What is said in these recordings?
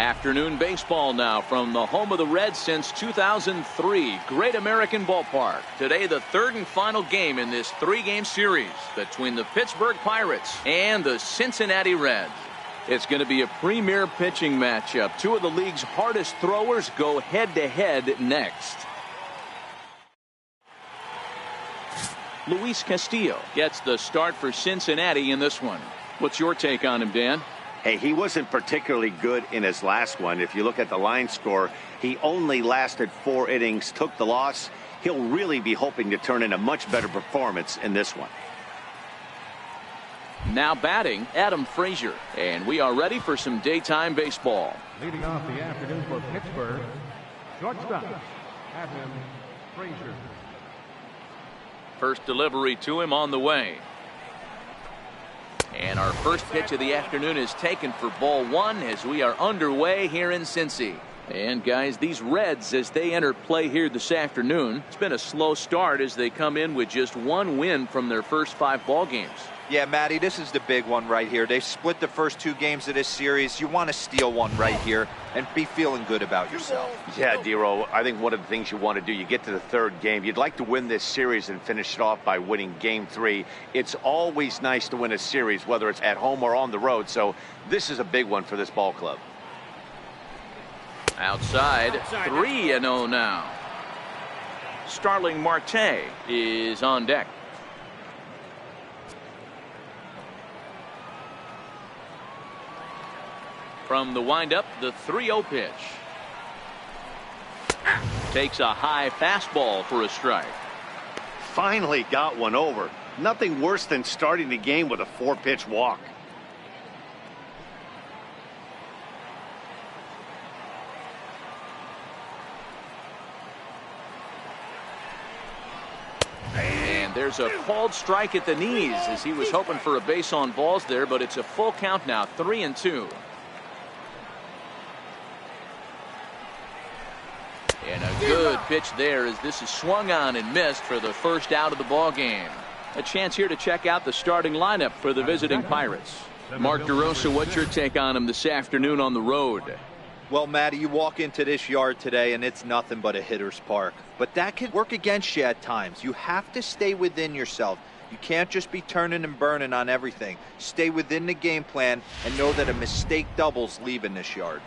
Afternoon baseball now from the home of the Reds since 2003. Great American Ballpark. Today, the third and final game in this three-game series between the Pittsburgh Pirates and the Cincinnati Reds. It's going to be a premier pitching matchup. Two of the league's hardest throwers go head-to-head next. Luis Castillo gets the start for Cincinnati in this one. What's your take on him, Dan? Hey, he wasn't particularly good in his last one. If you look at the line score, he only lasted 4 innings, took the loss. He'll really be hoping to turn in a much better performance in this one. Now batting, Adam Frazier. And we are ready for some daytime baseball. Leading off the afternoon for Pittsburgh, shortstop, Adam Frazier. First delivery to him on the way. And our first pitch of the afternoon is taken for ball one as we are underway here in Cincy. And guys, these Reds, as they enter play here this afternoon, it's been a slow start as they come in with just one win from their first 5 ball games. Yeah, Matty, this is the big one right here. They split the first 2 games of this series. You want to steal one right here and be feeling good about yourself. Yeah, Dero, I think one of the things you want to do, you get to the 3rd game, you'd like to win this series and finish it off by winning game 3. It's always nice to win a series, whether it's at home or on the road, so this is a big one for this ball club. Outside 3-0 now. Starling Marte is on deck. From the windup, the 3-0 pitch. Takes a high fastball for a strike. Finally got one over. Nothing worse than starting the game with a 4-pitch walk. And there's a called strike at the knees as he was hoping for a base on balls there, but it's a full count now, 3-2. And a good pitch there as this is swung on and missed for the first out of the ball game. A chance here to check out the starting lineup for the visiting Pirates. Mark DeRosa, what's your take on him this afternoon on the road? Well, Matty, you walk into this yard today and it's nothing but a hitter's park. But that can work against you at times. You have to stay within yourself. You can't just be turning and burning on everything. Stay within the game plan and know that a mistake doubles leaving this yard.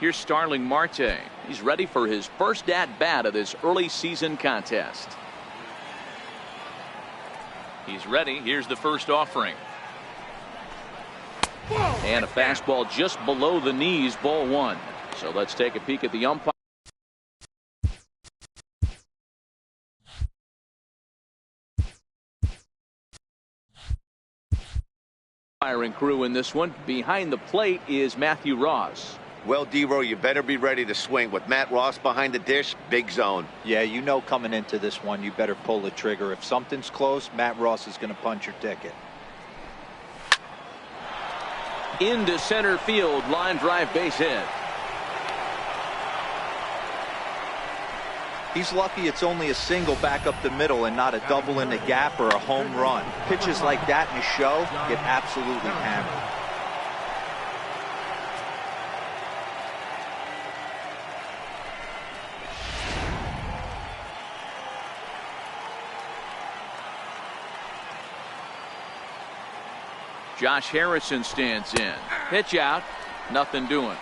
Here's Starling Marte. He's ready for his first at-bat of this early season contest. He's ready. Here's the first offering. And a fastball just below the knees, ball 1. So let's take a peek at the umpire. Firing crew in this one. Behind the plate is Matthew Ross. Well, Dero, you better be ready to swing. With Matt Ross behind the dish, big zone. Yeah, you know coming into this one, you better pull the trigger. If something's close, Matt Ross is going to punch your ticket. Into center field, line drive base hit. He's lucky it's only a single back up the middle and not a double in the gap or a home run. Pitches like that in a show get absolutely hammered. Josh Harrison stands in. Pitch out. Nothing doing.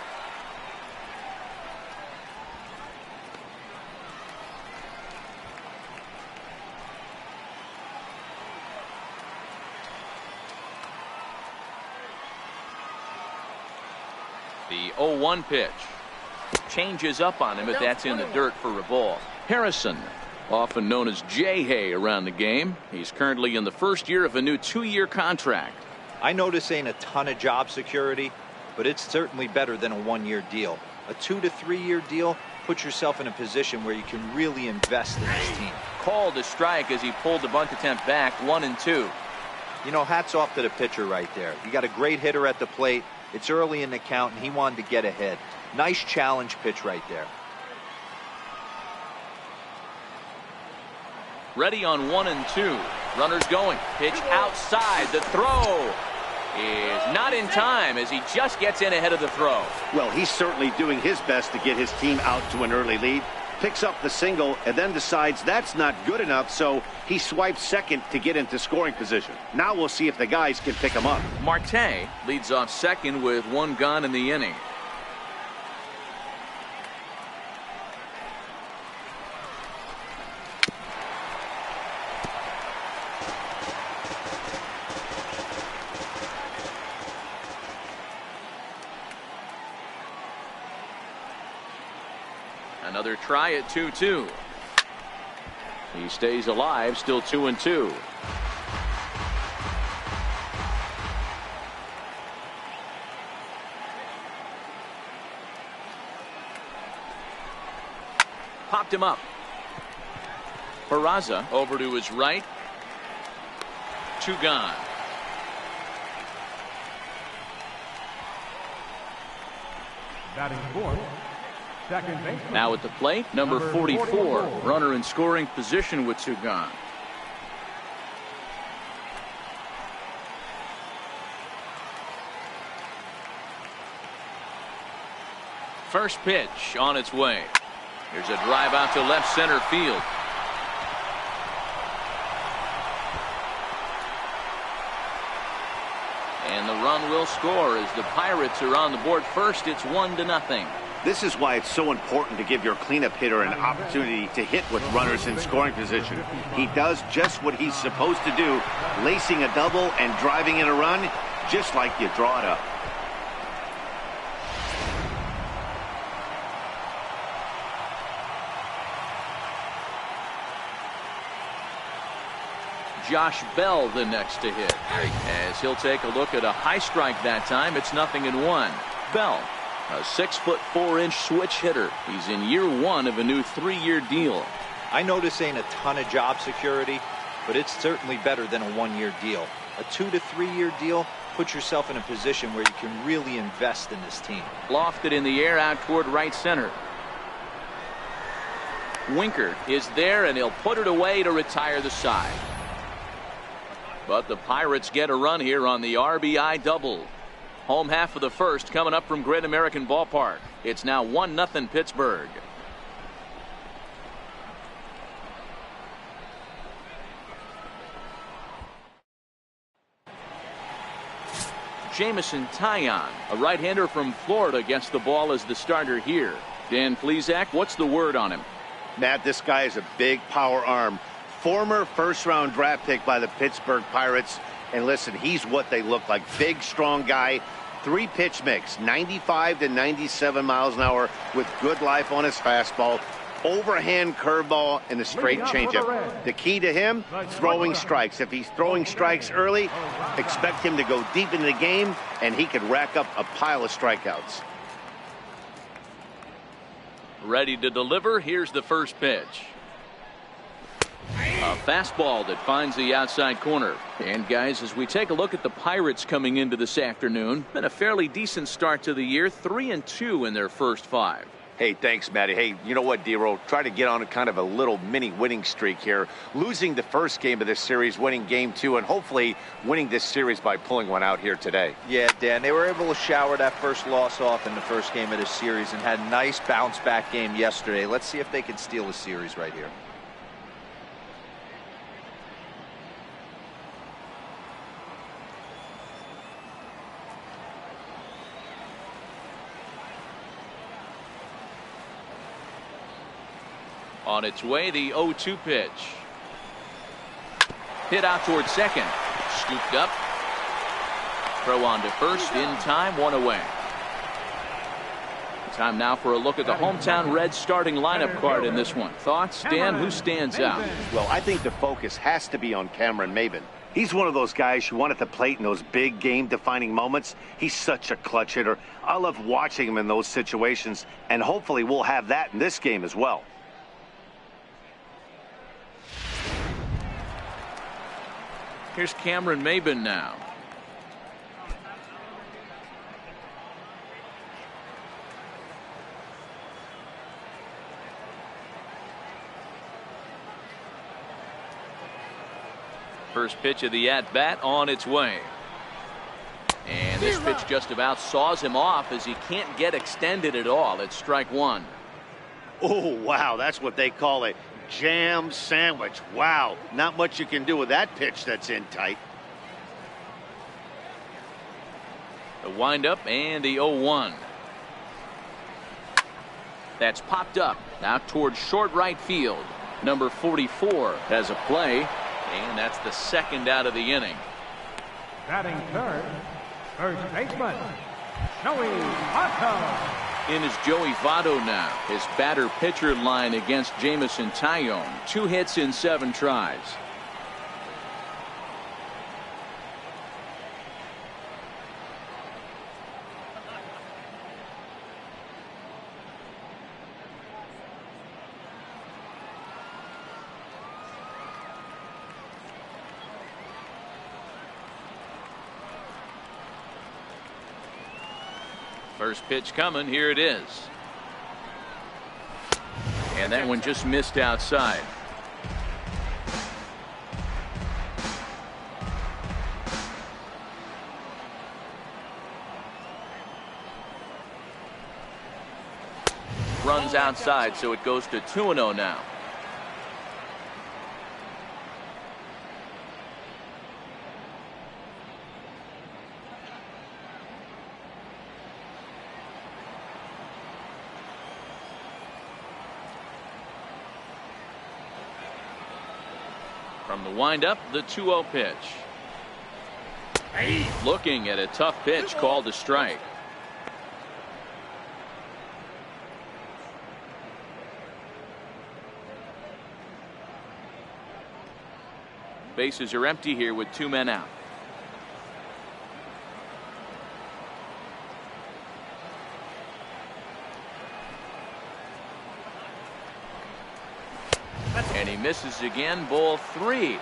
The 0-1 pitch. Changes up on him, but that's in the dirt for a ball. Harrison, often known as J-Hay around the game. He's currently in the first year of a new 2-year contract. I know this ain't a ton of job security, but it's certainly better than a 1-year deal. A 2 to 3 year deal puts yourself in a position where you can really invest in this team. Called a strike as he pulled the bunt attempt back, 1-2. You know, hats off to the pitcher right there. You got a great hitter at the plate. It's early in the count, and he wanted to get ahead. Nice challenge pitch right there. Ready on 1-2. Runners going. Pitch outside. The throw. is not in time as he just gets in ahead of the throw. Well, he's certainly doing his best to get his team out to an early lead. Picks up the single and then decides that's not good enough, so he swipes second to get into scoring position. Now we'll see if the guys can pick him up. Marte leads off second with one gone in the inning. Another try at 2-2. He stays alive, still 2-2. Popped him up. Peraza over to his right. 2 gone. Batting fourth, second baseman. Now at the plate, number 44, runner in scoring position with 2 gone. First pitch on its way. Here's a drive out to left center field. And the run will score as the Pirates are on the board first. It's 1-0. This is why it's so important to give your cleanup hitter an opportunity to hit with runners in scoring position. He does just what he's supposed to do, lacing a double and driving in a run, just like you draw it up. Josh Bell the next to hit, as he'll take a look at a high strike that time. It's 0-1. Bell, a 6'4" switch hitter. He's in year 1 of a new 3-year deal. I know this ain't a ton of job security, but it's certainly better than a 1-year deal. A 2 to 3 year deal puts yourself in a position where you can really invest in this team. Lofted in the air out toward right center. Winker is there, and he'll put it away to retire the side. But the Pirates get a run here on the RBI double. Home half of the first coming up from Great American Ballpark. It's now 1-0 Pittsburgh. Jamison Taillon, a right-hander from Florida, gets the ball as the starter here. Dan Plesac, what's the word on him? Matt, this guy is a big power arm. Former first-round draft pick by the Pittsburgh Pirates. And listen, he's what they look like. Big, strong guy. 3-pitch mix, 95 to 97 miles an hour with good life on his fastball. Overhand curveball and a straight changeup. The key to him, throwing strikes. If he's throwing strikes early, expect him to go deep into the game, and he could rack up a pile of strikeouts. Ready to deliver. Here's the first pitch. A fastball that finds the outside corner. And guys, as we take a look at the Pirates coming into this afternoon, been a fairly decent start to the year, 3-2 in their first 5. Hey, thanks, Matty. Hey, you know what, D-Roll? Try to get on a kind of a little mini winning streak here. Losing the first game of this series, winning game 2, and hopefully winning this series by pulling one out here today. Yeah, Dan, they were able to shower that first loss off in the first game of this series and had a nice bounce-back game yesterday. Let's see if they can steal the series right here. On its way, the 0-2 pitch. Hit out towards second. Scooped up. Throw on to first in time, 1 away. Time now for a look at the hometown Reds starting lineup card in this one. Thoughts, Dan? Who stands out? Well, I think the focus has to be on Cameron Maybin. He's one of those guys you want at the plate in those big game-defining moments. He's such a clutch hitter. I love watching him in those situations, and hopefully we'll have that in this game as well. Here's Cameron Maybin now. First pitch of the at-bat on its way. This pitch just about saws him off as he can't get extended at all. It's strike one. Oh, wow, that's what they call a jam sandwich. Wow, not much you can do with that pitch that's in tight. The windup and the 0-1. That's popped up now towards short right field. Number 44 has a play, and that's the second out of the inning. Batting third, first baseman, Joey Votto. In is Joey Votto now. His batter-pitcher line against Jamison Tyone. 2 hits in 7 tries. First pitch coming. Here it is. And that one just missed outside. Runs outside, so it goes to 2-0 now. From the windup, the 2-0 pitch. Looking at a tough pitch called a strike. Bases are empty here with 2 men out. And he misses again. Ball 3.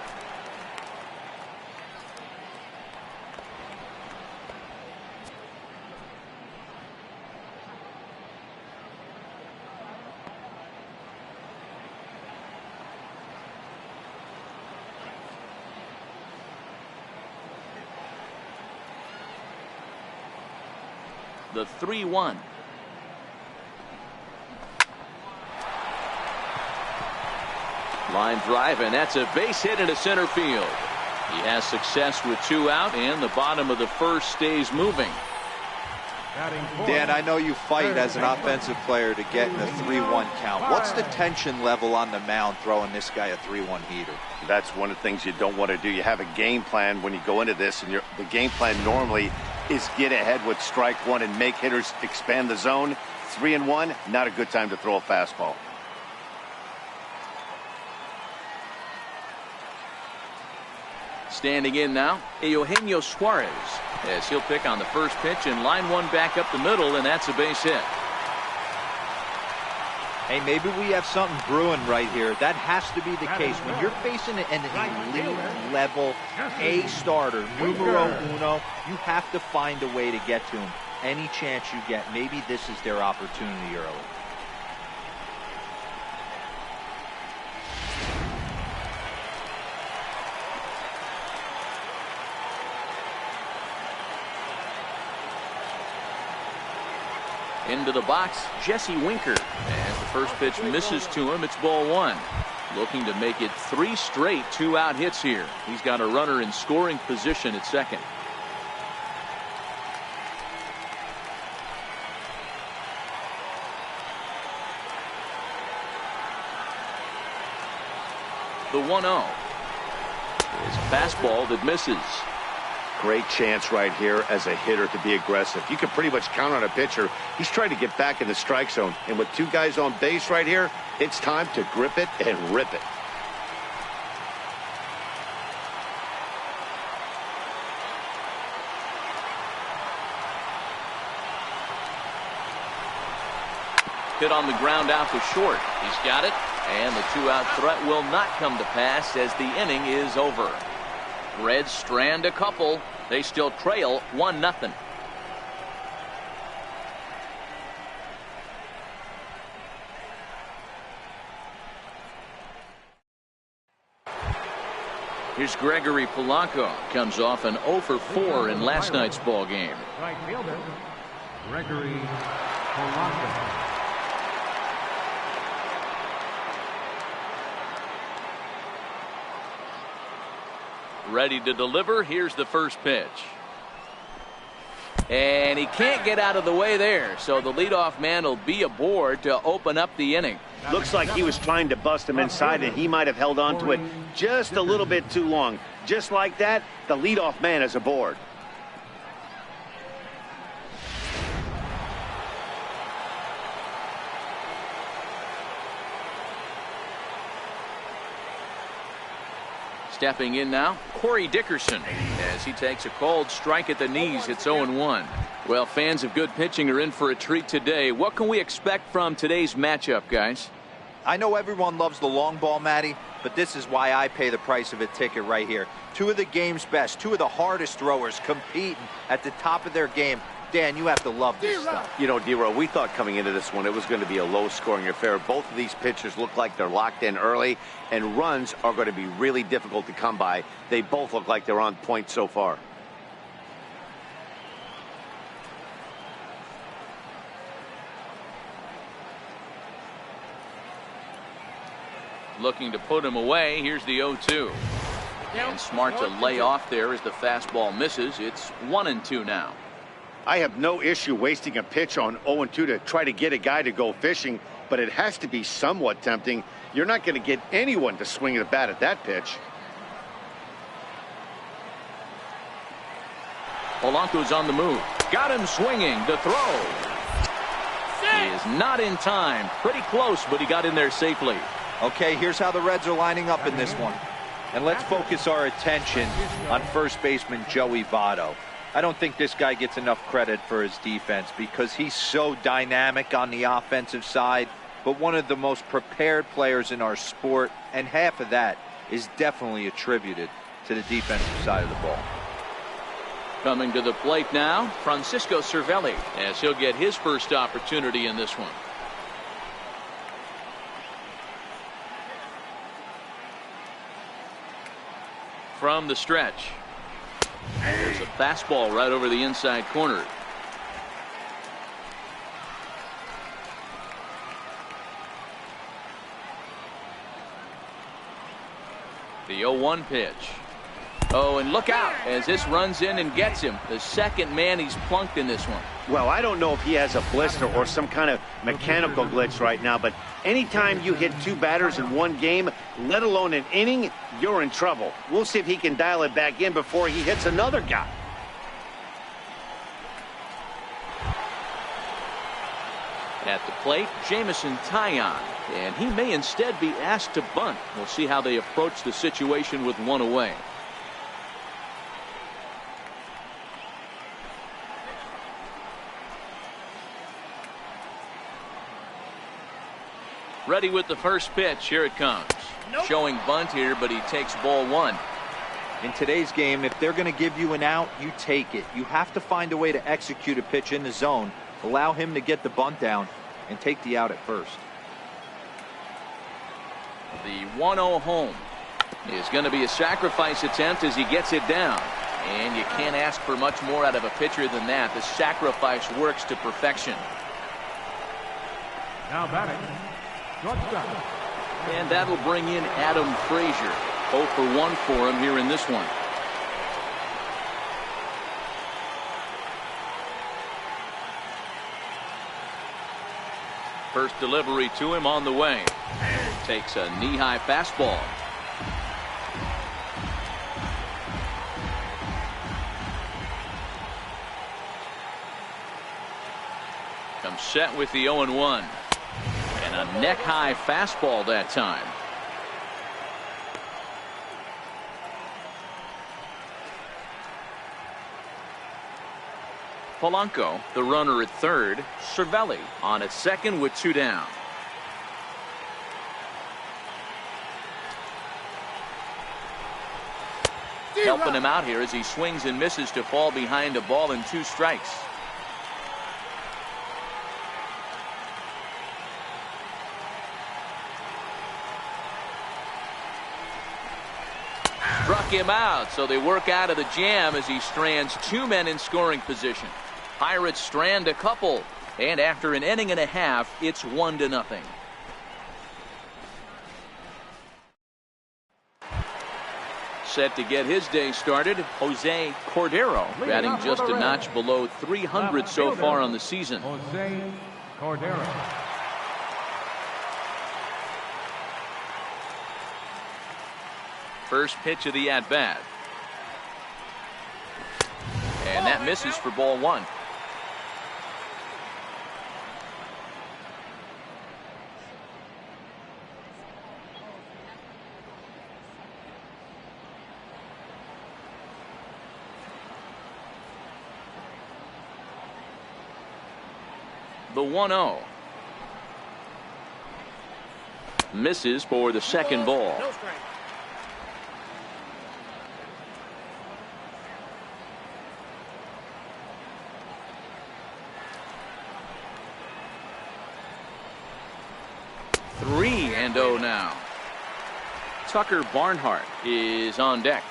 The 3-1. Line drive, and that's a base hit into center field. He has success with 2 out, and the bottom of the first stays moving. Dan, I know you fight as an offensive player to get in a 3-1 count. What's the tension level on the mound throwing this guy a 3-1 heater? That's one of the things you don't want to do. You have a game plan when you go into this, and the game plan normally is get ahead with strike one and make hitters expand the zone. 3-1, not a good time to throw a fastball. Standing in now, Eugenio Suarez, as he'll pick on the first pitch and line one back up the middle, and that's a base hit. Hey, maybe we have something brewing right here. That has to be the case. When you're facing an elite level A starter, numero uno, you have to find a way to get to him. Any chance you get, maybe this is their opportunity early. Into the box, Jesse Winker. As the first pitch misses to him, it's ball 1. Looking to make it 3 straight 2-out hits here. He's got a runner in scoring position at second. The 1-0. His fastball that misses. Great chance right here as a hitter to be aggressive. You can pretty much count on a pitcher. He's trying to get back in the strike zone. And with 2 guys on base right here, it's time to grip it and rip it. Hit on the ground out to short. He's got it. And the 2-out threat will not come to pass as the inning is over. Reds strand a couple. They still trail 1-0. Here's Gregory Polanco. Comes off an 0 for 4 in last night's ball game. Right fielder, Gregory Polanco. Ready to deliver. Here's the first pitch. And he can't get out of the way there, so the leadoff man will be aboard to open up the inning. Looks like he was trying to bust him inside, and he might have held on to it just a little bit too long. Just like that, the leadoff man is aboard. Stepping in now, Corey Dickerson, as he takes a cold strike at the knees. It's 0-1. Well, fans of good pitching are in for a treat today. What can we expect from today's matchup, guys? I know everyone loves the long ball, Matty, but this is why I pay the price of a ticket right here. Two of the game's best, two of the hardest throwers competing at the top of their game. Dan, you have to love this stuff. You know, D-Row, we thought coming into this one it was going to be a low-scoring affair. Both of these pitchers look like they're locked in early, and runs are going to be really difficult to come by. They both look like they're on point so far. Looking to put him away. Here's the 0-2. And smart to lay off there as the fastball misses. It's 1-2 now. I have no issue wasting a pitch on 0-2 to try to get a guy to go fishing, but it has to be somewhat tempting. You're not going to get anyone to swing the bat at that pitch. Polanco's on the move. Got him swinging. The throw. He is not in time. Pretty close, but he got in there safely. Okay, here's how the Reds are lining up in this one. And let's focus our attention on first baseman Joey Votto. I don't think this guy gets enough credit for his defense because he's so dynamic on the offensive side, but one of the most prepared players in our sport, and half of that is definitely attributed to the defensive side of the ball. Coming to the plate now, Francisco Cervelli, as he'll get his first opportunity in this one. From the stretch. There's a fastball right over the inside corner. The 0-1 pitch. Oh, and look out as this runs in and gets him. The second man he's plunked in this one. Well, I don't know if he has a blister or some kind of mechanical glitch right now, but anytime you hit two batters in one game, let alone an inning, you're in trouble. We'll see if he can dial it back in before he hits another guy. At the plate, Jamison Taillon, and he may instead be asked to bunt. We'll see how they approach the situation with one away. Ready with the first pitch. Here it comes. Nope. Showing bunt here, but he takes ball one. In today's game, if they're going to give you an out, you take it. You have to find a way to execute a pitch in the zone, allow him to get the bunt down, and take the out at first. The 1-0 home is going to be a sacrifice attempt as he gets it down. And you can't ask for much more out of a pitcher than that. The sacrifice works to perfection. Now batting, shortstop. And that'll bring in Adam Frazier. 0 for 1 for him here in this one. First delivery to him on the way. Takes a knee-high fastball. Comes set with the 0-1. And a neck-high fastball that time. Polanco, the runner at third. Cervelli on at second with 2 down. Helping him out here as he swings and misses to fall behind a ball and 2 strikes. Struck him out, so they work out of the jam as he strands 2 men in scoring position. Pirates strand a couple, and after an inning and a half, it's 1-0. Set to get his day started, Jose Cordero, batting just a notch below 300 so far on the season. Jose Cordero. First pitch of the at-bat. And that misses for ball 1. The 1-0. Misses for the second ball. No strike. Three and 0 now. Tucker Barnhart is on deck.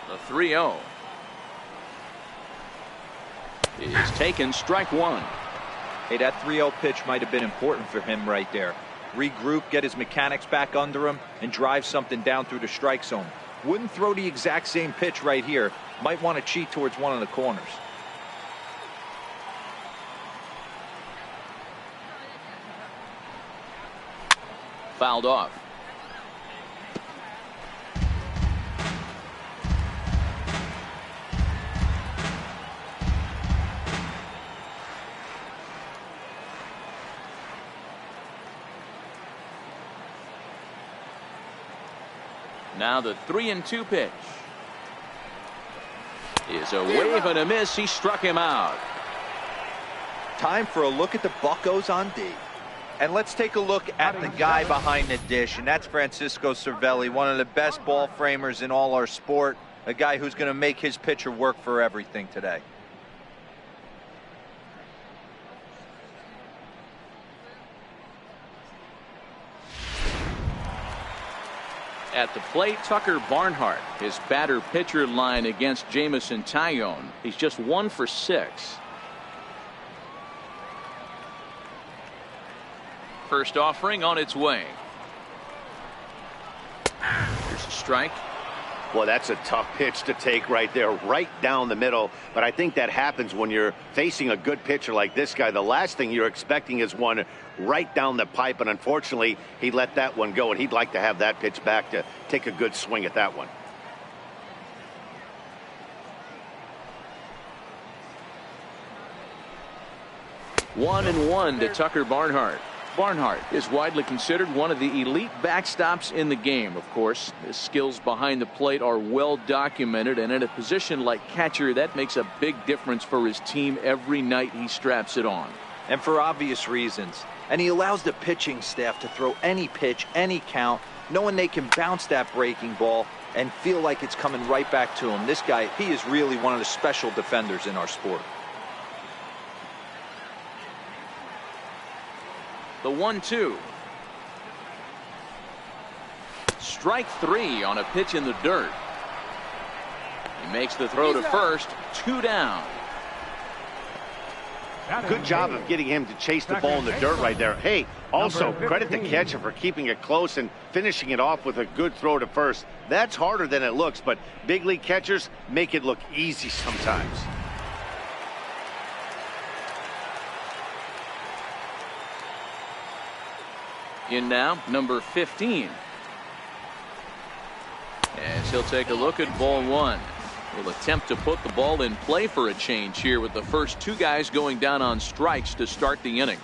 The 3-0 is taken, strike 1. Hey, that 3-0 pitch might have been important for him right there. Regroup, get his mechanics back under him, and drive something down through the strike zone. Wouldn't throw the exact same pitch right here. Might want to cheat towards one of the corners. Fouled off. Now the 3-2 pitch is a wave and a miss. He struck him out. Time for a look at the Buccos on D. And let's take a look at the guy behind the dish, and that's Francisco Cervelli, one of the best ball framers in all our sport, a guy who's going to make his pitcher work for everything today. At the plate, Tucker Barnhart. His batter-pitcher line against Jamison Tyone. He's just 1 for 6. First offering on its way. Here's a strike. Well, that's a tough pitch to take right there, right down the middle. But I think that happens when you're facing a good pitcher like this guy. The last thing you're expecting is one right down the pipe, and unfortunately, he let that one go, and he'd like to have that pitch back to take a good swing at that one. One and 1 to Tucker Barnhart. Barnhart is widely considered one of the elite backstops in the game. Of course, his skills behind the plate are well documented, and in a position like catcher, that makes a big difference for his team every night he straps it on. And for obvious reasons. And he allows the pitching staff to throw any pitch, any count, knowing they can bounce that breaking ball and feel like it's coming right back to him. This guy, he is really one of the special defenders in our sport. The 1-2. Strike 3 on a pitch in the dirt. He makes the throw to first. 2 down. Good job of getting him to chase the ball in the dirt right there. Hey, also credit the catcher for keeping it close and finishing it off with a good throw to first. That's harder than it looks, but big league catchers make it look easy sometimes. In now, number 15. As he'll take a look at ball 1. Will attempt to put the ball in play for a change here with the first 2 guys going down on strikes to start the inning.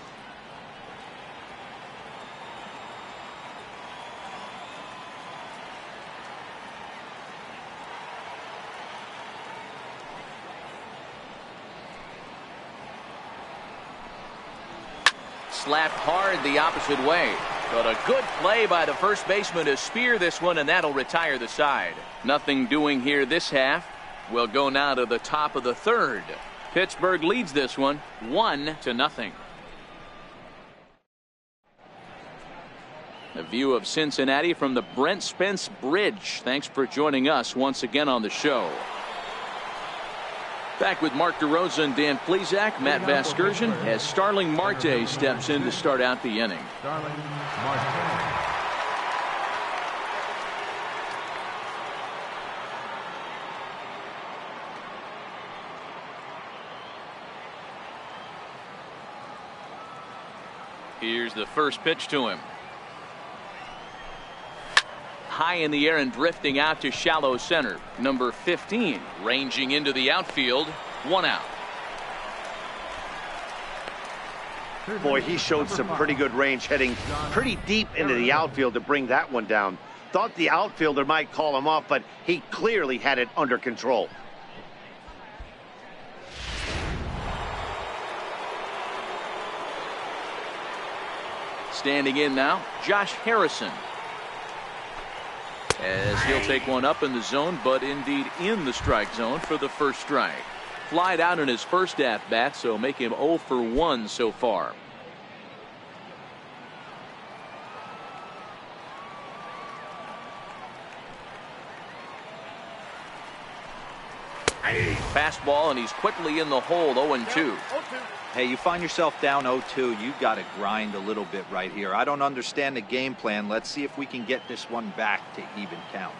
Slapped hard the opposite way. But a good play by the first baseman to spear this one, and that'll retire the side. Nothing doing here this half. We'll go now to the top of the 3rd. Pittsburgh leads this one 1-0. A view of Cincinnati from the Brent Spence Bridge. Thanks for joining us once again on the show. Back with Mark DeRosa and Dan Plesac, Matt Vasgersian, as Starling Marte steps in to start out the inning. Starling Marte. Here's the first pitch to him. High in the air and drifting out to shallow center. Number 15 ranging into the outfield. 1 out. Boy, he showed some pretty good range, heading pretty deep into the outfield to bring that one down. Thought the outfielder might call him off, but he clearly had it under control. Standing in now, Josh Harrison. As he'll take one up in the zone, but indeed in the strike zone for the first strike. Flied out in his first at-bat, so make him 0 for 1 so far. Fastball, and he's quickly in the hole. 0-2. Hey, you find yourself down 0-2, you got to grind a little bit right here. I don't understand the game plan. Let's see if we can get this one back to even count.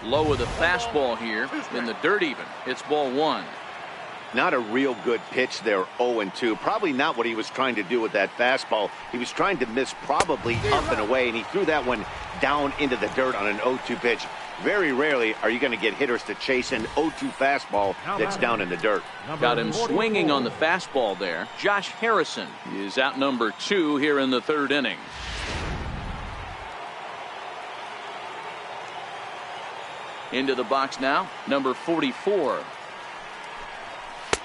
Low with a fastball here in the dirt even. It's ball 1. Not a real good pitch there, 0-2. Probably not what he was trying to do with that fastball. He was trying to miss probably up and away, and he threw that one down into the dirt on an 0-2 pitch. Very rarely are you going to get hitters to chase an 0-2 fastball that's down in the dirt. Got him swinging on the fastball there. Josh Harrison is out number 2 here in the third inning. Into the box now, number 44.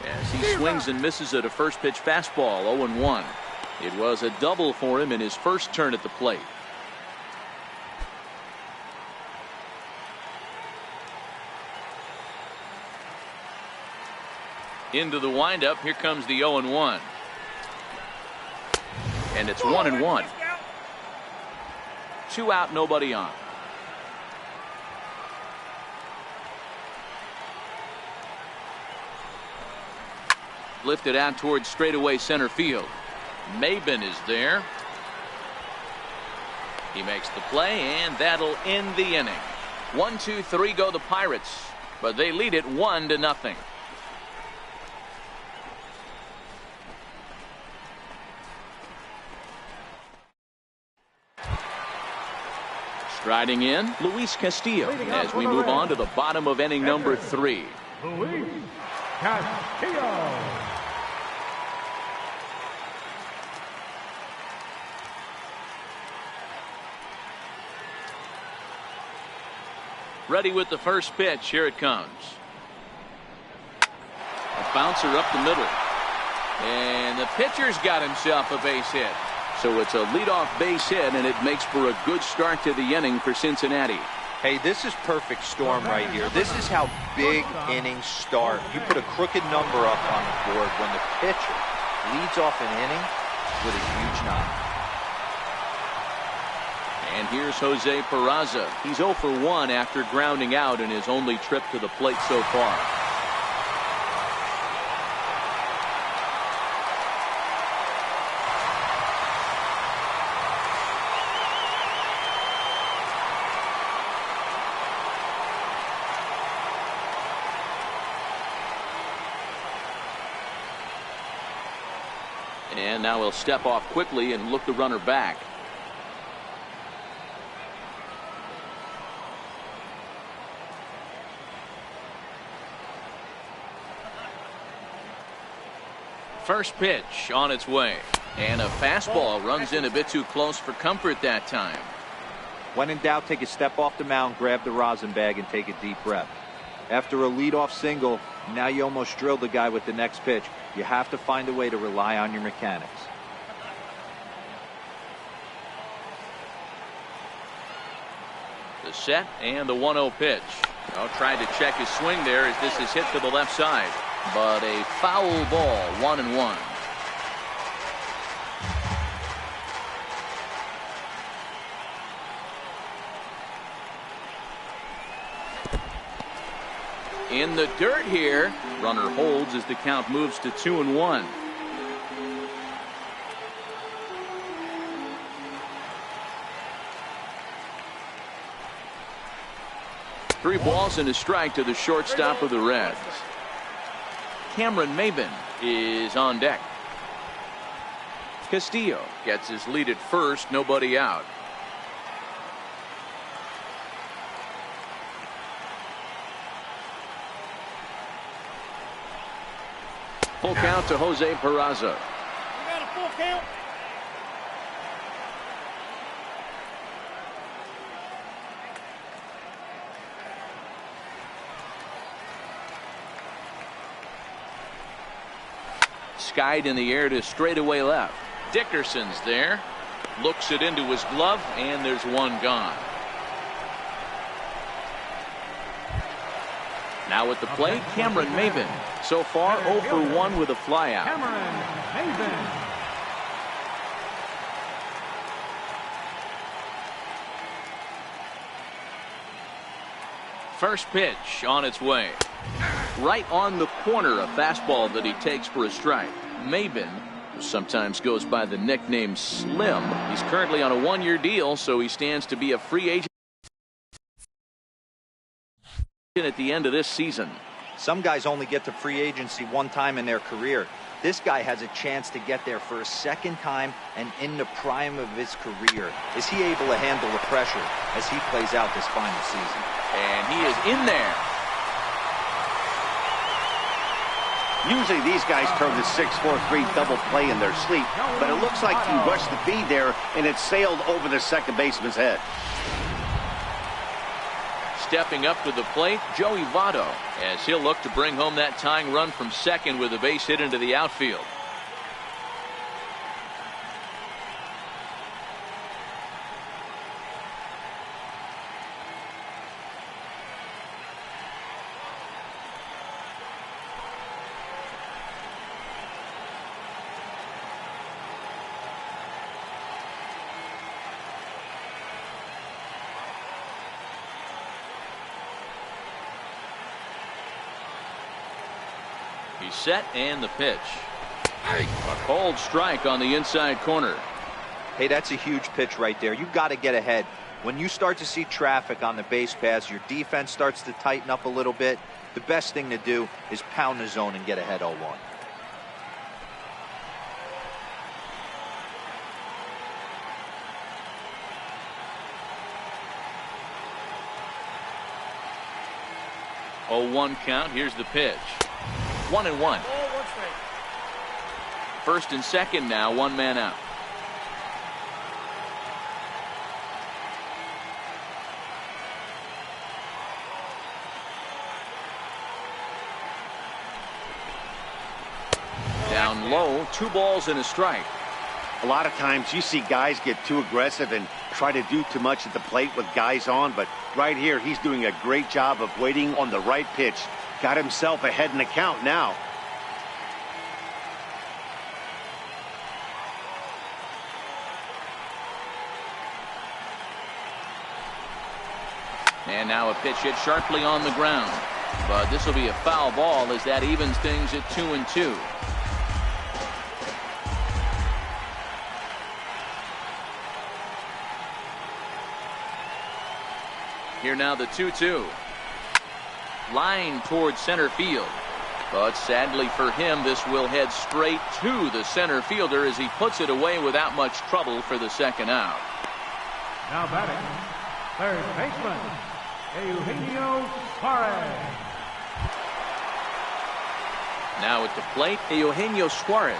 As he swings and misses at a first pitch fastball, 0-1. It was a double for him in his first turn at the plate. Into the windup, here comes the 0-1. And it's 1-1. 2 out, nobody on. Lifted out towards straightaway center field. Maben is there. He makes the play, and that'll end the inning. 1, 2, 3 go the Pirates, but they lead it 1-0. Striding in, Luis Castillo, as we move on to the bottom of inning number 3. Luis Castillo. Ready with the first pitch. Here it comes. A bouncer up the middle. And the pitcher's got himself a base hit. So it's a leadoff base hit, and it makes for a good start to the inning for Cincinnati. Hey, this is perfect storm right here. This is how big innings start. You put a crooked number up on the board when the pitcher leads off an inning with a huge knock. And here's Jose Peraza. He's 0 for 1 after grounding out in his only trip to the plate so far. And now he'll step off quickly and look the runner back. First pitch on its way. And a fastball runs in a bit too close for comfort that time. When in doubt, take a step off the mound, grab the rosin bag, and take a deep breath. After a leadoff single, now you almost drilled the guy with the next pitch. You have to find a way to rely on your mechanics. The set and the 1-0 pitch. Well, tried to check his swing there as this is hit to the left side. But a foul ball, 1-1. In the dirt here. Runner holds as the count moves to 2-1. Three balls and a strike to the shortstop of the Reds. Cameron Maybin is on deck. Castillo gets his lead at first, nobody out. Full count to Jose Peraza. You got a full count. Skied in the air to straightaway left. Dickerson's there. Looks it into his glove, and there's one gone. Now at the plate, Cameron Maybin. So far, 0 for 1 with a flyout. Cameron Maybin. First pitch on its way. Right on the corner, a fastball that he takes for a strike. Maybin, who sometimes goes by the nickname Slim, he's currently on a 1-year deal, so he stands to be a free agent at the end of this season. Some guys only get to free agency one time in their career. This guy has a chance to get there for a second time and in the prime of his career. Is he able to handle the pressure as he plays out this final season? And he is in there. Usually these guys turn the 6-4-3 double play in their sleep, but it looks like he rushed the feed there and it sailed over the second baseman's head. Stepping up to the plate, Joey Votto, as he'll look to bring home that tying run from second with a base hit into the outfield. He's set and the pitch. A cold strike on the inside corner. Hey, that's a huge pitch right there. You've got to get ahead. When you start to see traffic on the base paths, your defense starts to tighten up a little bit. The best thing to do is pound the zone and get ahead 0-1. Oh, 1 count. Here's the pitch. 1-1. First and second now, 1 man out. Down low, 2 balls and a strike. A lot of times you see guys get too aggressive and try to do too much at the plate with guys on, but right here he's doing a great job of waiting on the right pitch. Got himself ahead in the count now. And now a pitch hit sharply on the ground. But this will be a foul ball as that evens things at 2-2. Here now the 2-2. Line towards center field. But sadly for him, this will head straight to the center fielder as he puts it away without much trouble for the second out. Now batting, third baseman, Eugenio Suarez. Now at the plate, Eugenio Suarez.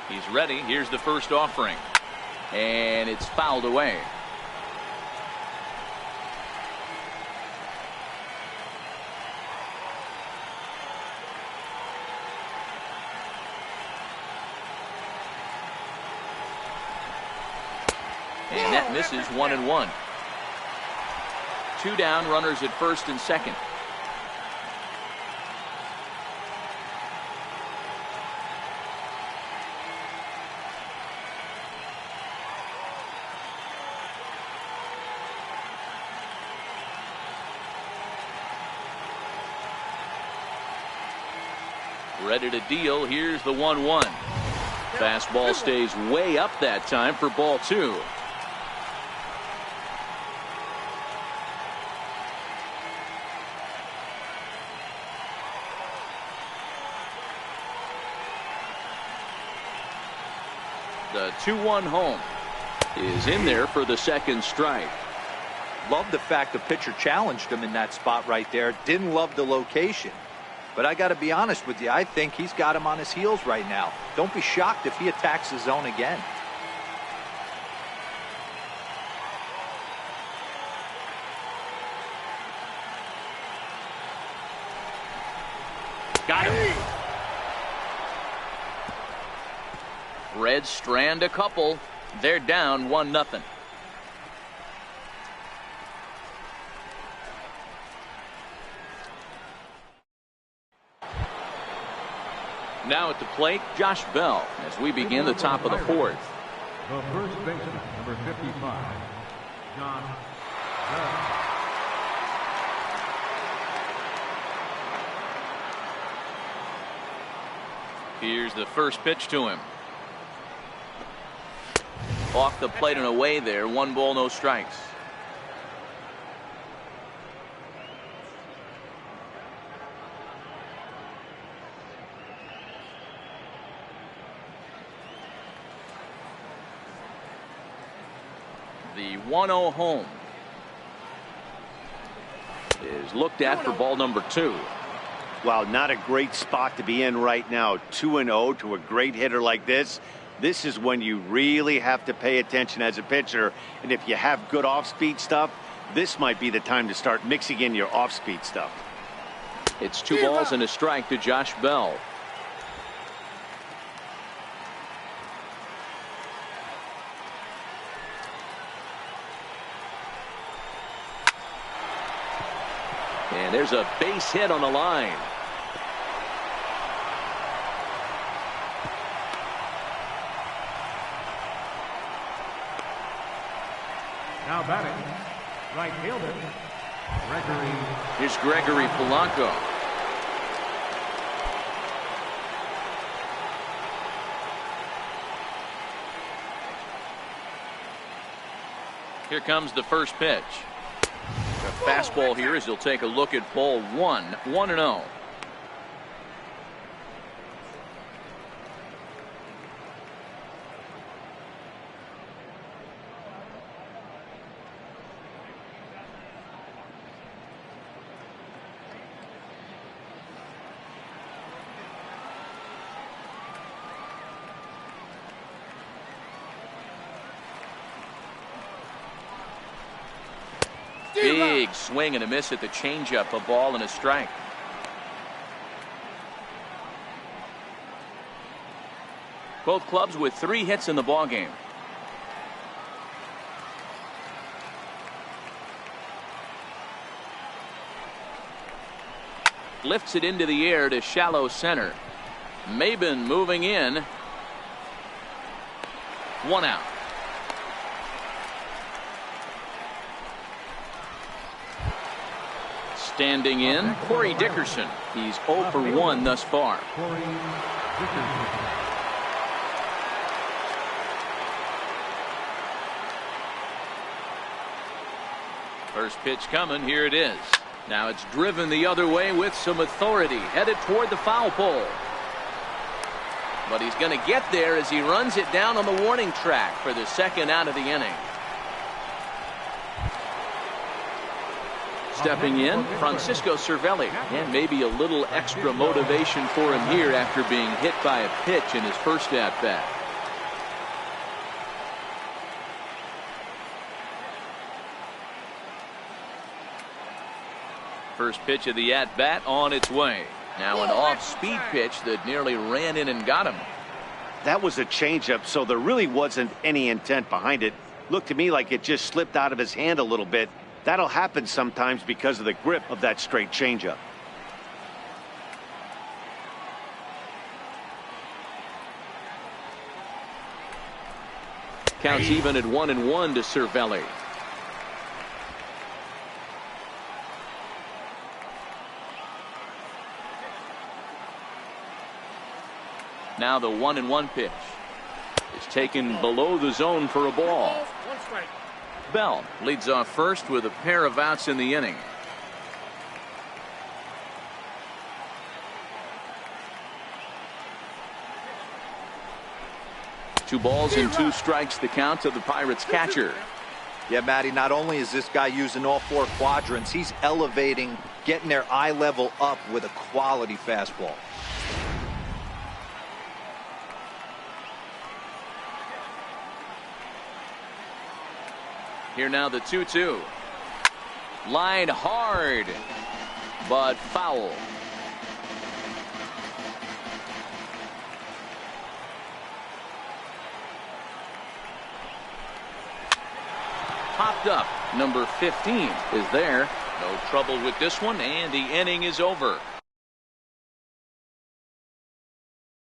He's ready. Here's the first offering. And it's fouled away. And that misses 1-1. 2 down, runners at first and second. Ready to deal. Here's the 1-1. Fastball stays way up that time for ball 2. The 2-1 home is in there for the second strike. Love the fact the pitcher challenged him in that spot right there. Didn't love the location. But I got to be honest with you, I think he's got him on his heels right now. Don't be shocked if he attacks his zone again. Got him. Reds strand a couple. They're down 1-0. Now at the plate, Josh Bell as we begin the top of the 4th. The first baseman, number 55, Josh Bell. Here's the first pitch to him. Off the plate and away there. 1 ball, no strikes. The 1-0 home is looked at for ball number 2. Wow, not a great spot to be in right now. 2-0 to a great hitter like this. This is when you really have to pay attention as a pitcher. And if you have good off-speed stuff, this might be the time to start mixing in your off-speed stuff. It's 2 balls and a strike to Josh Bell. And there's a base hit on the line. Now batting, right fielder, Gregory. Here's Gregory Polanco. Here comes the first pitch. A fastball here as he'll take a look at ball 1. 1-0. Big swing and a miss at the changeup. A ball and a strike. Both clubs with 3 hits in the ballgame. Lifts it into the air to shallow center. Maben moving in. 1 out. Standing in, Corey Dickerson. He's 0 for 1 thus far. Corey Dickerson. First pitch coming. Here it is. Now it's driven the other way with some authority. Headed toward the foul pole. But he's going to get there as he runs it down on the warning track for the second out of the inning. Stepping in, Francisco Cervelli, and maybe a little extra motivation for him here after being hit by a pitch in his first at-bat. First pitch of the at-bat on its way. Now an off-speed pitch that nearly ran in and got him. That was a changeup, so there really wasn't any intent behind it. looked to me like it just slipped out of his hand a little bit. That'll happen sometimes because of the grip of that straight changeup. Counts even at 1-1 to Cervelli. Now the 1-1 pitch is taken below the zone for a ball. One strike. Bell leads off first with a pair of outs in the inning. Two balls and two strikes the count to the Pirates catcher. Yeah, Matty, not only is this guy using all four quadrants, he's elevating, getting their eye level up with a quality fastball. Here now the 2-2. Line hard, but foul. Popped up. Number 15 is there. No trouble with this one, and the inning is over.